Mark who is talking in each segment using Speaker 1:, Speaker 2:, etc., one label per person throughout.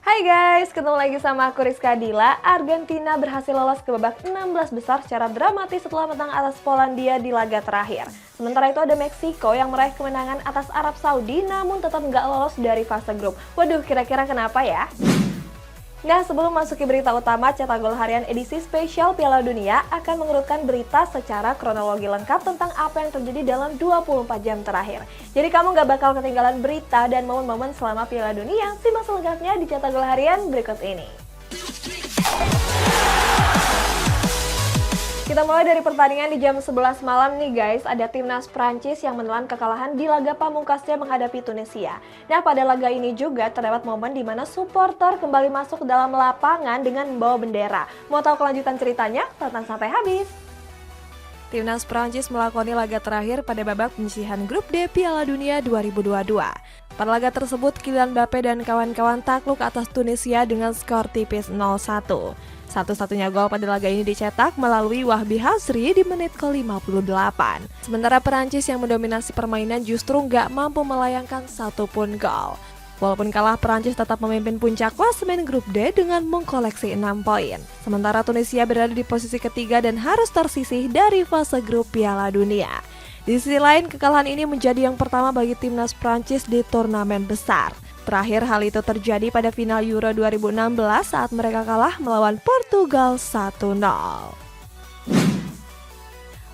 Speaker 1: Hai guys, ketemu lagi sama aku Rizka Dila. Argentina berhasil lolos ke babak 16 besar secara dramatis setelah menang atas Polandia di laga terakhir. Sementara itu ada Meksiko yang meraih kemenangan atas Arab Saudi namun tetap nggak lolos dari fase grup. Waduh, kira-kira kenapa ya? Nah, sebelum masuki berita utama, Cetak Gol Harian edisi spesial Piala Dunia akan mengurutkan berita secara kronologi lengkap tentang apa yang terjadi dalam 24 jam terakhir. Jadi kamu nggak bakal ketinggalan berita dan momen-momen selama Piala Dunia. Simak selengkapnya di Cetak Gol Harian berikut ini. Kita mulai dari pertandingan di jam 11 malam nih guys. Ada timnas Prancis yang menelan kekalahan di laga pamungkasnya menghadapi Tunisia. Nah, pada laga ini juga terdapat momen di mana supporter kembali masuk ke dalam lapangan dengan membawa bendera. Mau tahu kelanjutan ceritanya? Tonton sampai habis. Timnas Prancis melakoni laga terakhir pada babak penyisihan grup D Piala Dunia 2022. Pada laga tersebut, Kylian Mbappe dan kawan-kawan takluk atas Tunisia dengan skor tipis 0-1. Satu-satunya gol pada laga ini dicetak melalui Wahbi Hazri di menit ke-58. Sementara Perancis yang mendominasi permainan justru nggak mampu melayangkan satupun gol. Walaupun kalah, Perancis tetap memimpin puncak klasemen grup D dengan mengkoleksi 6 poin. Sementara Tunisia berada di posisi ketiga dan harus tersisih dari fase grup Piala Dunia. Di sisi lain, kekalahan ini menjadi yang pertama bagi timnas Perancis di turnamen besar. Terakhir hal itu terjadi pada final Euro 2016 saat mereka kalah melawan Portugal 1-0.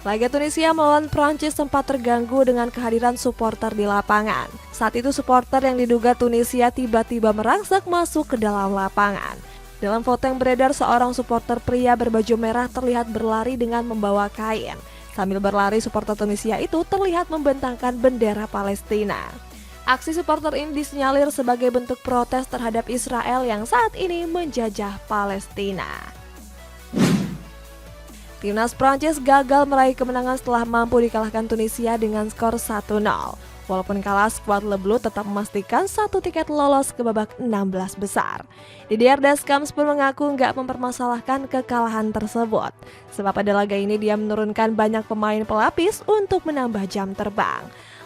Speaker 1: Laga Tunisia melawan Prancis sempat terganggu dengan kehadiran supporter di lapangan. Saat itu supporter yang diduga Tunisia tiba-tiba merangsek masuk ke dalam lapangan. Dalam foto yang beredar, seorang supporter pria berbaju merah terlihat berlari dengan membawa kain. Sambil berlari, supporter Tunisia itu terlihat membentangkan bendera Palestina. Aksi supporter ini disinyalir sebagai bentuk protes terhadap Israel yang saat ini menjajah Palestina. Timnas Prancis gagal meraih kemenangan setelah mampu dikalahkan Tunisia dengan skor 1-0. Walaupun kalah, skuad Le Bleu tetap memastikan satu tiket lolos ke babak 16 besar. Didier Deschamps pun mengaku nggak mempermasalahkan kekalahan tersebut. Sebab pada laga ini dia menurunkan banyak pemain pelapis untuk menambah jam terbang.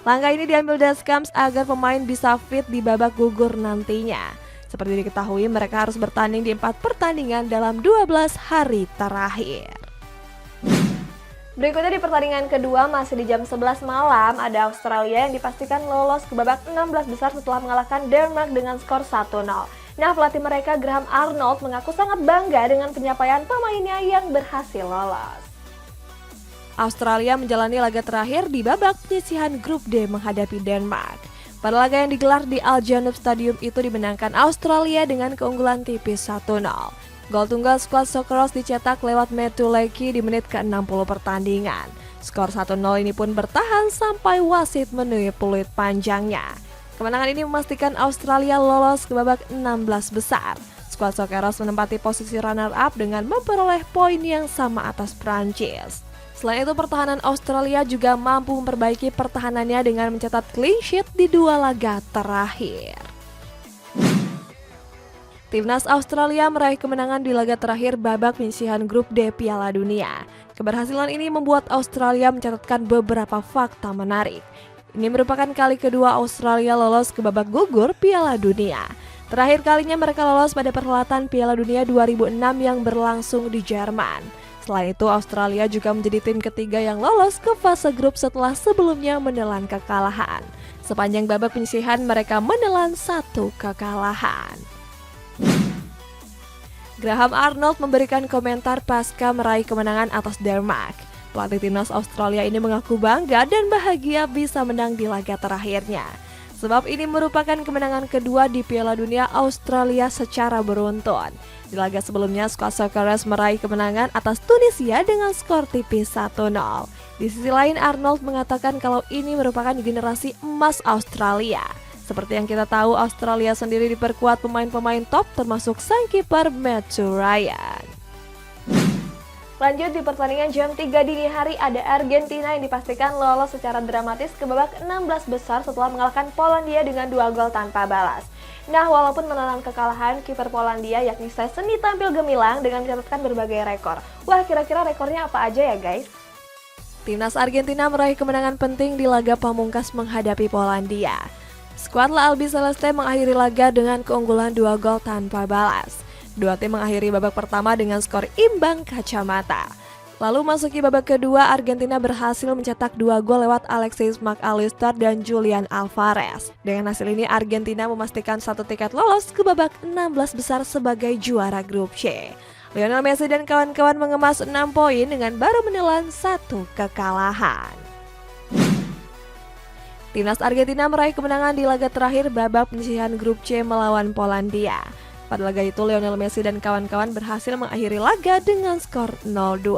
Speaker 1: Langkah ini diambil Deschamps agar pemain bisa fit di babak gugur nantinya. Seperti diketahui, mereka harus bertanding di 4 pertandingan dalam 12 hari terakhir. Berikutnya di pertandingan kedua masih di jam 11 malam, ada Australia yang dipastikan lolos ke babak 16 besar setelah mengalahkan Denmark dengan skor 1-0. Nah, pelatih mereka Graham Arnold mengaku sangat bangga dengan pencapaian pemainnya yang berhasil lolos. Australia menjalani laga terakhir di babak penyisihan grup D menghadapi Denmark. Pada laga yang digelar di Al Janoub Stadium itu dimenangkan Australia dengan keunggulan tipis 1-0. Gol tunggal skuad Socceroos dicetak lewat Matthew Leckie di menit ke-60 pertandingan. Skor 1-0 ini pun bertahan sampai wasit meniup peluit panjangnya. Kemenangan ini memastikan Australia lolos ke babak 16 besar. Skuad Socceroos menempati posisi runner-up dengan memperoleh poin yang sama atas Prancis. Selain itu, pertahanan Australia juga mampu memperbaiki pertahanannya dengan mencatat clean sheet di 2 laga terakhir. Timnas Australia meraih kemenangan di laga terakhir babak penyisihan grup D Piala Dunia. Keberhasilan ini membuat Australia mencatatkan beberapa fakta menarik. Ini merupakan kali kedua Australia lolos ke babak gugur Piala Dunia. Terakhir kalinya mereka lolos pada perhelatan Piala Dunia 2006 yang berlangsung di Jerman. Selain itu, Australia juga menjadi tim ketiga yang lolos ke fase grup setelah sebelumnya menelan kekalahan. Sepanjang babak penyisihan, mereka menelan 1 kekalahan. Graham Arnold memberikan komentar pasca meraih kemenangan atas Denmark. Pelatih timnas Australia ini mengaku bangga dan bahagia bisa menang di laga terakhirnya. Sebab ini merupakan kemenangan kedua di Piala Dunia Australia secara beruntun. Di laga sebelumnya, skuad Socceroos meraih kemenangan atas Tunisia dengan skor tipis 1-0. Di sisi lain, Arnold mengatakan kalau ini merupakan generasi emas Australia. Seperti yang kita tahu, Australia sendiri diperkuat pemain-pemain top termasuk sang kiper Matthew Ryan. Lanjut di pertandingan jam 3 dini hari, ada Argentina yang dipastikan lolos secara dramatis ke babak 16 besar setelah mengalahkan Polandia dengan 2 gol tanpa balas. Nah, walaupun menelan kekalahan, kiper Polandia yakni Szczęsny tampil gemilang dengan mencatatkan berbagai rekor. Wah, kira-kira rekornya apa aja ya guys? Timnas Argentina meraih kemenangan penting di laga pamungkas menghadapi Polandia. Skuad La Albi Celeste mengakhiri laga dengan keunggulan 2 gol tanpa balas. Dua tim mengakhiri babak pertama dengan skor imbang kacamata. Lalu masuki babak kedua, Argentina berhasil mencetak 2 gol lewat Alexis Mac Allister dan Julian Alvarez. Dengan hasil ini, Argentina memastikan 1 tiket lolos ke babak 16 besar sebagai juara grup C. Lionel Messi dan kawan-kawan mengemas 6 poin dengan baru menelan 1 kekalahan. Timnas Argentina meraih kemenangan di laga terakhir babak penyisihan grup C melawan Polandia. Pada laga itu, Lionel Messi dan kawan-kawan berhasil mengakhiri laga dengan skor 0-2.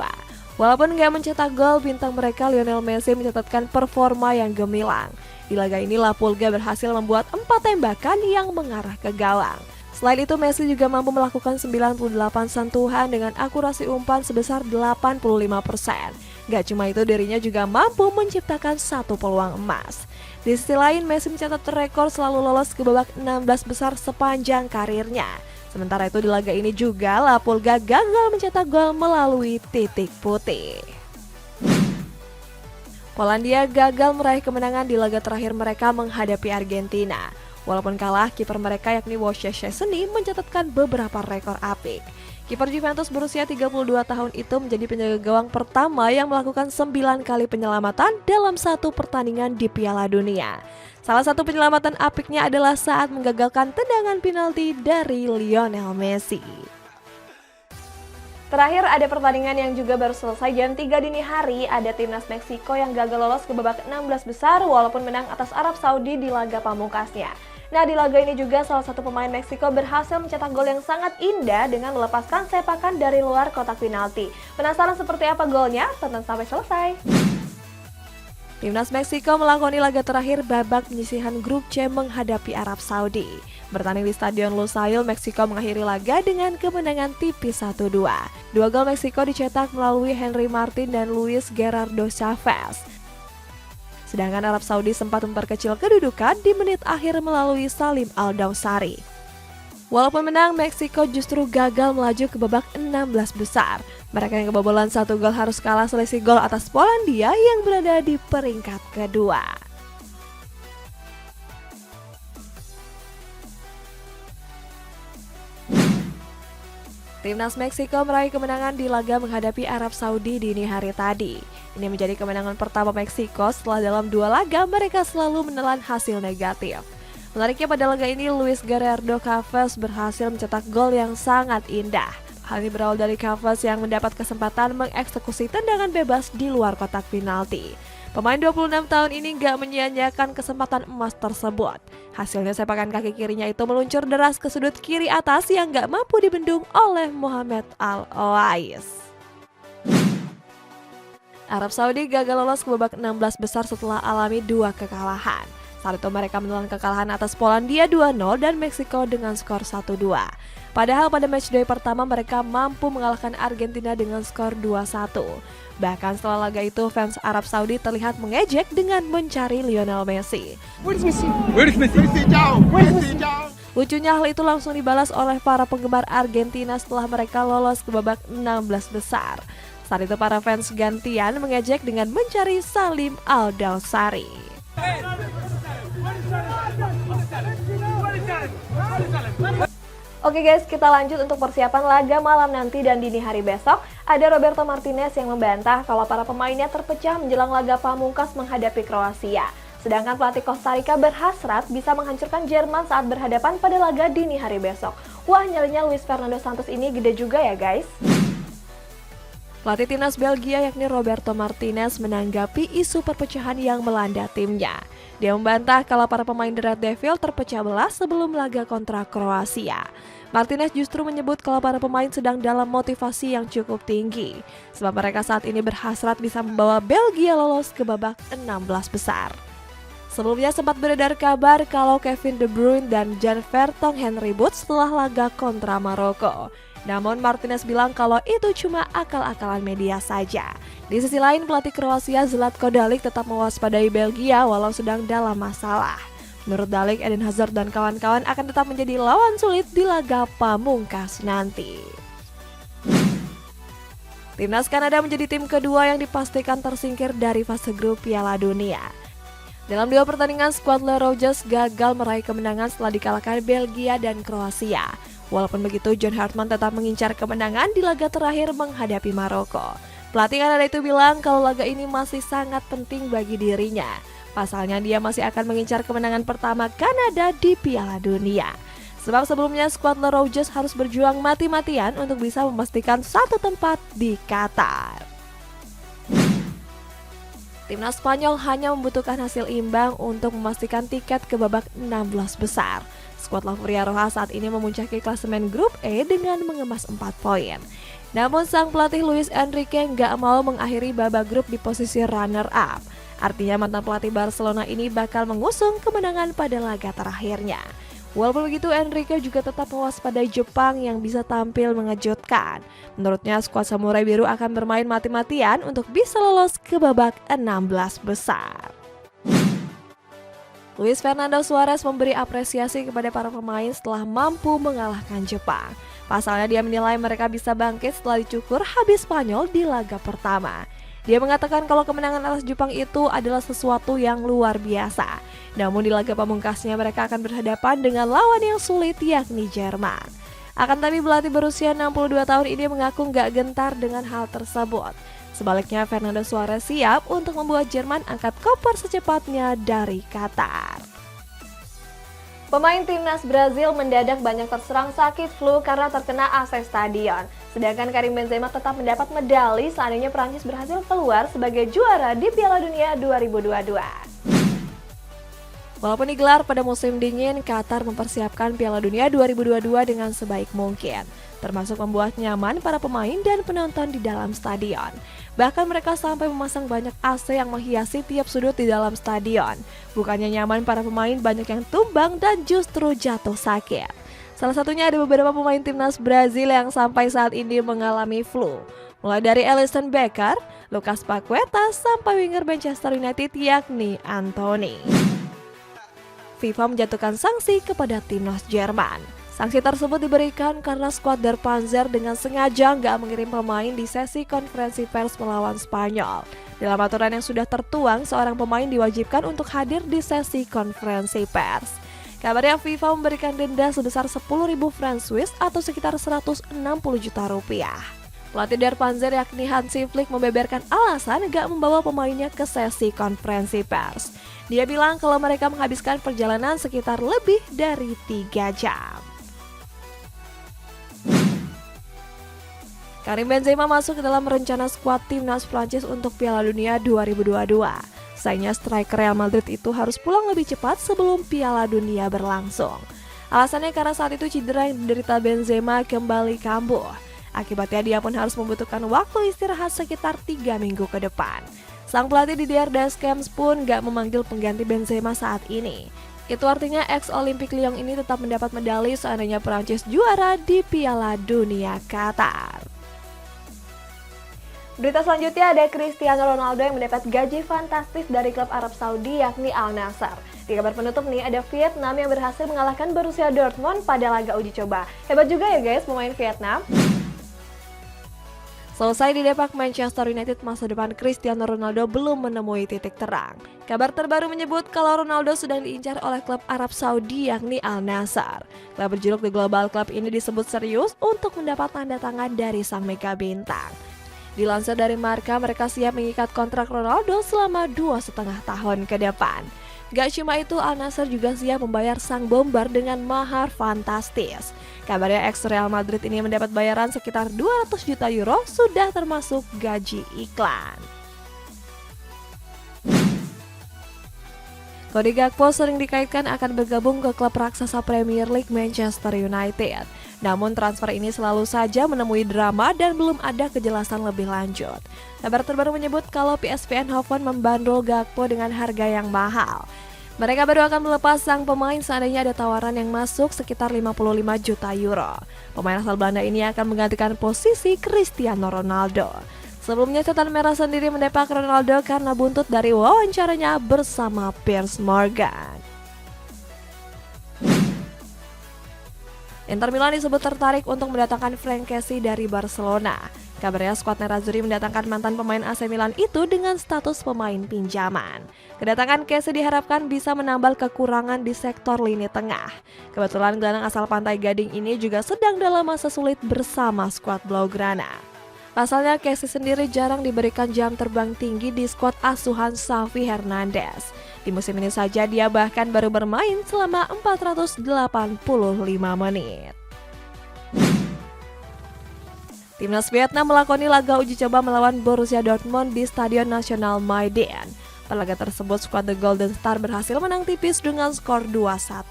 Speaker 1: Walaupun nggak mencetak gol, bintang mereka Lionel Messi mencatatkan performa yang gemilang. Di laga ini, La Pulga berhasil membuat 4 tembakan yang mengarah ke gawang. Selain itu, Messi juga mampu melakukan 98 sentuhan dengan akurasi umpan sebesar 85%. Gak cuma itu, dirinya juga mampu menciptakan 1 peluang emas. Di sisi lain, Messi mencatat rekor selalu lolos ke babak 16 besar sepanjang karirnya. Sementara itu di laga ini juga La Pulga gagal mencetak gol melalui titik putih. Polandia gagal meraih kemenangan di laga terakhir mereka menghadapi Argentina. Walaupun kalah, kiper mereka yakni Wojciech Szczesny mencatatkan beberapa rekor apik. Kiper Juventus berusia 32 tahun itu menjadi penjaga gawang pertama yang melakukan 9 kali penyelamatan dalam 1 pertandingan di Piala Dunia. Salah satu penyelamatan apiknya adalah saat menggagalkan tendangan penalti dari Lionel Messi. Terakhir ada pertandingan yang juga baru selesai jam 3 dini hari, ada timnas Meksiko yang gagal lolos ke babak 16 besar walaupun menang atas Arab Saudi di laga pamungkasnya. Nah, di laga ini juga salah satu pemain Meksiko berhasil mencetak gol yang sangat indah dengan melepaskan sepakan dari luar kotak penalti. Penasaran seperti apa golnya? Tonton sampai selesai. Timnas Meksiko melakoni laga terakhir babak penyisihan grup C menghadapi Arab Saudi. Bertanding di Stadion Lusail, Meksiko mengakhiri laga dengan kemenangan tipis 1-2. 2 gol Meksiko dicetak melalui Henry Martin dan Luis Gerardo Chavez. Sedangkan Arab Saudi sempat memperkecil kedudukan di menit akhir melalui Salim Al-Dawsari. Walaupun menang, Meksiko justru gagal melaju ke babak 16 besar. Mereka yang kebobolan 1 gol harus kalah selisih gol atas Polandia yang berada di peringkat kedua. Timnas Meksiko meraih kemenangan di laga menghadapi Arab Saudi dini hari tadi. Ini menjadi kemenangan pertama Meksiko setelah dalam 2 laga mereka selalu menelan hasil negatif. Menariknya pada laga ini, Luis Gerardo Chavez berhasil mencetak gol yang sangat indah. Hal ini berawal dari Chavez yang mendapat kesempatan mengeksekusi tendangan bebas di luar kotak penalti. Pemain 26 tahun ini gak menyia-nyiakan kesempatan emas tersebut. Hasilnya sepakan kaki kirinya itu meluncur deras ke sudut kiri atas yang gak mampu dibendung oleh Mohamed Al-Owais. Arab Saudi gagal lolos ke babak 16 besar setelah alami 2 kekalahan. Saat itu mereka menelan kekalahan atas Polandia 2-0 dan Meksiko dengan skor 1-2. Padahal pada matchday pertama mereka mampu mengalahkan Argentina dengan skor 2-1. Bahkan setelah laga itu, fans Arab Saudi terlihat mengejek dengan mencari Lionel Messi. Lucunya hal itu langsung dibalas oleh para penggemar Argentina setelah mereka lolos ke babak 16 besar. Saat itu para fans gantian mengejek dengan mencari Salim Al-Dawsari. Oke guys, kita lanjut untuk persiapan laga malam nanti dan dini hari besok. Ada Roberto Martinez yang membantah kalau para pemainnya terpecah menjelang laga pamungkas menghadapi Kroasia. Sedangkan pelatih Costa Rica berhasrat bisa menghancurkan Jerman saat berhadapan pada laga dini hari besok. Wah, nyalinya Luis Fernando Santos ini gede juga ya guys. Pelatih timnas Belgia yakni Roberto Martinez menanggapi isu perpecahan yang melanda timnya. Dia membantah kalau para pemain The Red Devil terpecah belah sebelum laga kontra Kroasia. Martinez justru menyebut kalau para pemain sedang dalam motivasi yang cukup tinggi, sebab mereka saat ini berhasrat bisa membawa Belgia lolos ke babak 16 besar. Sebelumnya sempat beredar kabar kalau Kevin De Bruyne dan Jan Vertonghen ribut setelah laga kontra Maroko. Namun Martinez bilang kalau itu cuma akal-akalan media saja. Di sisi lain, pelatih Kroasia Zlatko Dalic tetap mewaspadai Belgia walau sedang dalam masalah. Menurut Dalic, Eden Hazard dan kawan-kawan akan tetap menjadi lawan sulit di laga pamungkas nanti. Timnas Kanada menjadi tim kedua yang dipastikan tersingkir dari fase grup Piala Dunia. Dalam dua pertandingan, skuad Le Rouges gagal meraih kemenangan setelah dikalahkan Belgia dan Kroasia. Walaupun begitu, John Hartman tetap mengincar kemenangan di laga terakhir menghadapi Maroko. Pelatih Kanada itu bilang kalau laga ini masih sangat penting bagi dirinya. Pasalnya dia masih akan mengincar kemenangan pertama Kanada di Piala Dunia. Sebab sebelumnya skuad Le Rouges harus berjuang mati-matian untuk bisa memastikan satu tempat di Qatar. Timnas Spanyol hanya membutuhkan hasil imbang untuk memastikan tiket ke babak 16 besar. Skuad La Furia Roja saat ini memuncaki klasemen grup E dengan mengemas 4 poin. Namun sang pelatih Luis Enrique nggak mau mengakhiri babak grup di posisi runner-up. Artinya mantan pelatih Barcelona ini bakal mengusung kemenangan pada laga terakhirnya. Walaupun begitu, Enrique juga tetap mewaspadai Jepang yang bisa tampil mengejutkan. Menurutnya, skuad Samurai Biru akan bermain mati-matian untuk bisa lolos ke babak 16 besar. Luis Fernando Suarez memberi apresiasi kepada para pemain setelah mampu mengalahkan Jepang. Pasalnya dia menilai mereka bisa bangkit setelah dicukur habis Spanyol di laga pertama. Dia mengatakan kalau kemenangan atas Jepang itu adalah sesuatu yang luar biasa. Namun di laga pamungkasnya mereka akan berhadapan dengan lawan yang sulit yakni Jerman. Akan tapi pelatih berusia 62 tahun ini mengaku nggak gentar dengan hal tersebut. Sebaliknya Fernando Suarez siap untuk membuat Jerman angkat koper secepatnya dari Qatar. Pemain timnas Brazil mendadak banyak terserang sakit flu karena terkena AC stadion. Sedangkan Karim Benzema tetap mendapat medali seandainya Prancis berhasil keluar sebagai juara di Piala Dunia 2022. Walaupun digelar pada musim dingin, Qatar mempersiapkan Piala Dunia 2022 dengan sebaik mungkin, termasuk membuat nyaman para pemain dan penonton di dalam stadion. Bahkan mereka sampai memasang banyak AC yang menghiasi tiap sudut di dalam stadion. Bukannya nyaman, para pemain banyak yang tumbang dan justru jatuh sakit. Salah satunya ada beberapa pemain timnas Brazil yang sampai saat ini mengalami flu. Mulai dari Alisson Becker, Lucas Paqueta, sampai winger Manchester United yakni Anthony. FIFA menjatuhkan sanksi kepada timnas Jerman. Sanksi tersebut diberikan karena skuad Der Panzer dengan sengaja nggak mengirim pemain di sesi konferensi pers melawan Spanyol. Dalam aturan yang sudah tertuang, seorang pemain diwajibkan untuk hadir di sesi konferensi pers. Kabarnya FIFA memberikan denda sebesar 10.000 franc Swiss atau sekitar 160 juta rupiah. Pelatih Der Panzer yakni Hansi Flick membeberkan alasan nggak membawa pemainnya ke sesi konferensi pers. Dia bilang kalau mereka menghabiskan perjalanan sekitar lebih dari 3 jam. Karim Benzema masuk ke dalam rencana skuad timnas Prancis untuk Piala Dunia 2022. Sayangnya striker Real Madrid itu harus pulang lebih cepat sebelum Piala Dunia berlangsung. Alasannya karena saat itu cedera yang diderita Benzema kembali kambuh. Akibatnya dia pun harus membutuhkan waktu istirahat sekitar 3 minggu ke depan. Sang pelatih Didier Deschamps pun gak memanggil pengganti Benzema saat ini. Itu artinya ex-Olympique Lyon ini tetap mendapat medali seandainya Prancis juara di Piala Dunia Qatar. Berita selanjutnya ada Cristiano Ronaldo yang mendapat gaji fantastis dari klub Arab Saudi yakni Al Nassr. Di kabar penutup nih ada Vietnam yang berhasil mengalahkan Borussia Dortmund pada laga uji coba. Hebat juga ya guys pemain Vietnam. Selesai di Depak Manchester United, masa depan Cristiano Ronaldo belum menemui titik terang. Kabar terbaru menyebut kalau Ronaldo sedang diincar oleh klub Arab Saudi yakni Al Nassr. Klub berjuluk The Global Club ini disebut serius untuk mendapat tanda tangan dari sang mega bintang. Dilansir dari Marca, mereka siap mengikat kontrak Ronaldo selama 2,5 tahun ke depan. Gak cuma itu, Al Nassr juga siap membayar sang bomber dengan mahar fantastis. Kabarnya ex-Real Madrid ini mendapat bayaran sekitar 200 juta euro sudah termasuk gaji iklan. Cody Gakpo sering dikaitkan akan bergabung ke klub raksasa Premier League Manchester United. Namun transfer ini selalu saja menemui drama dan belum ada kejelasan lebih lanjut. Kabar terbaru menyebut kalau PSV Eindhoven membandrol Gakpo dengan harga yang mahal. Mereka baru akan melepas sang pemain seandainya ada tawaran yang masuk sekitar 55 juta euro. Pemain asal Belanda ini akan menggantikan posisi Cristiano Ronaldo. Sebelumnya Setan Merah sendiri mendepak Ronaldo karena buntut dari wawancaranya bersama Piers Morgan. Inter Milan disebut tertarik untuk mendatangkan Frank Kessie dari Barcelona. Kabarnya skuad Nerazzurri mendatangkan mantan pemain AC Milan itu dengan status pemain pinjaman. Kedatangan Kessie diharapkan bisa menambal kekurangan di sektor lini tengah. Kebetulan gelandang asal Pantai Gading ini juga sedang dalam masa sulit bersama skuad Blaugrana. Pasalnya Kessie sendiri jarang diberikan jam terbang tinggi di skuad asuhan Xavi Hernandez. Di musim ini saja dia bahkan baru bermain selama 485 menit. Timnas Vietnam melakoni laga uji coba melawan Borussia Dortmund di Stadion Nasional Maiden. Pada laga tersebut, skuad The Golden Star berhasil menang tipis dengan skor 2-1.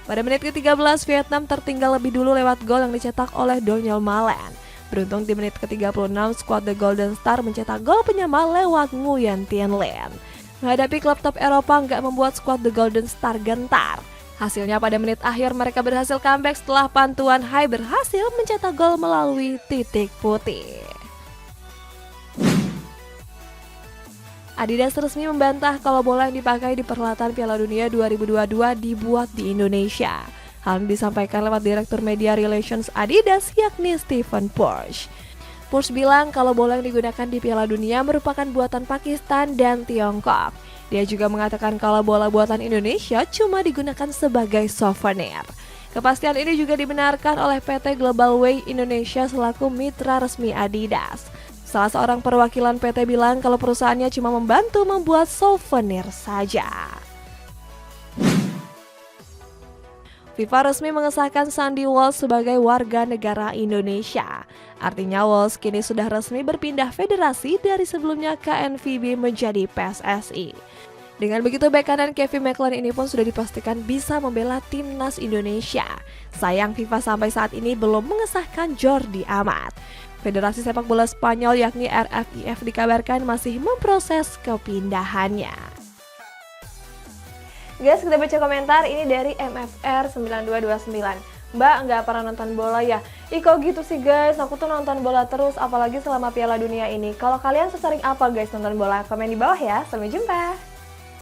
Speaker 1: Pada menit ke-13, Vietnam tertinggal lebih dulu lewat gol yang dicetak oleh Donyell Malen. Beruntung di menit ke-36, skuad The Golden Star mencetak gol penyama lewat Nguyen Tiên Linh. Menghadapi klub top Eropa nggak membuat skuad The Golden Star gentar. Hasilnya pada menit akhir mereka berhasil comeback setelah Pantuan Hai berhasil mencetak gol melalui titik putih. Adidas resmi membantah kalau bola yang dipakai di perhelatan Piala Dunia 2022 dibuat di Indonesia. Hal ini disampaikan lewat Direktur Media Relations Adidas yakni Stephen Porsche. Porsche bilang kalau bola yang digunakan di Piala Dunia merupakan buatan Pakistan dan Tiongkok. Dia juga mengatakan kalau bola buatan Indonesia cuma digunakan sebagai souvenir. Kepastian ini juga dibenarkan oleh PT Global Way Indonesia selaku mitra resmi Adidas. Salah seorang perwakilan PT bilang kalau perusahaannya cuma membantu membuat souvenir saja. FIFA resmi mengesahkan Sandy Walsh sebagai warga negara Indonesia. Artinya Walsh kini sudah resmi berpindah federasi dari sebelumnya KNVB menjadi PSSI. Dengan begitu bek kanan Kevin McLean ini pun sudah dipastikan bisa membela timnas Indonesia. Sayang FIFA sampai saat ini belum mengesahkan Jordi Amat. Federasi sepak bola Spanyol yakni RFIF dikabarkan masih memproses kepindahannya. Guys, kita baca komentar ini dari MFR 9229. Mbak, nggak pernah nonton bola ya? Ih kok gitu sih guys, aku tuh nonton bola terus, apalagi selama Piala Dunia ini. Kalau kalian sesering apa guys nonton bola? Komen di bawah ya, sampai jumpa!